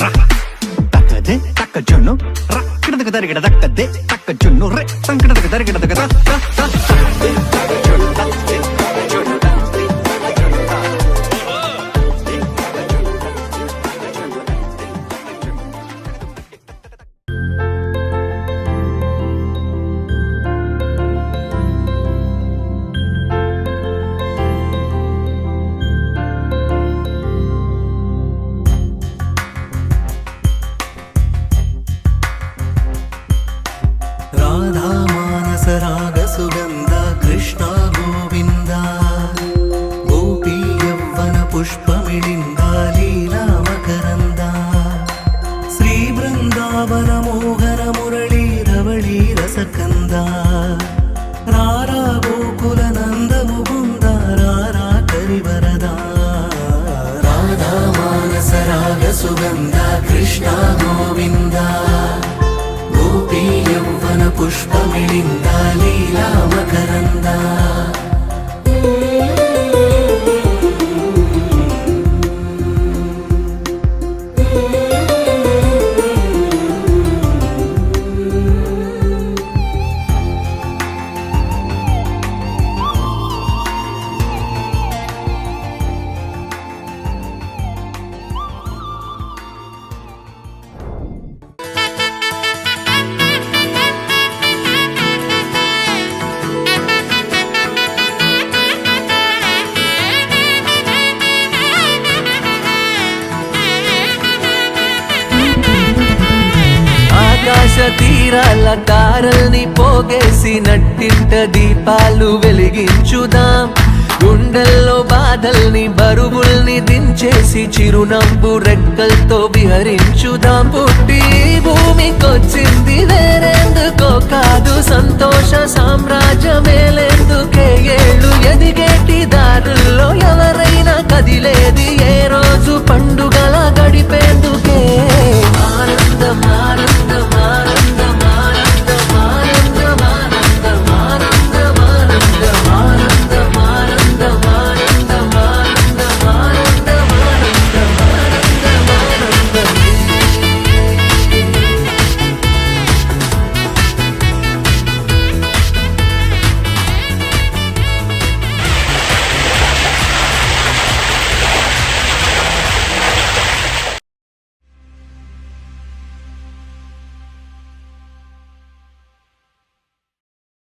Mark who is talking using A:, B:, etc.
A: రా తక్కదే తక్క జున్ను రా కిడదక దరిగిడ దక్కదే తక్క జున్ను రే సంకిడదక దరిగిడ దక
B: राधा मानस राग सुगंध कृष्ण गोविंद गोपी यौवन पुष्पमिलिंद लीला मकरंद श्री वृंदावन मोहन मुरली रवळी रसकंद रारा गोकुल नंद मुकुंद रारा करिवरदा राधा मानस राग सुगंध कृष्ण गोविंद गोपी यौवन पुष्पमिलिंद लीला मकरंद
C: ఆకాశ తీరాల తారల్ని పోగేసి నట్టింట దీపాలు వెలిగించుదాం గుండెల్లో బాధల్ని బరువుల్ని దించేసి చిరునవ్వు రెక్కలతో విహరించుదాం పుట్టి భూమికొచ్చింది వేరేందుకో కాదు సంతోష సామ్రాజ్యమేలేందుకే ఏళ్ళు ఎదిగేటి దారుల్లో ఎవరైనా కదిలేది ఏ రోజు పండుగలా గడిపేందుకు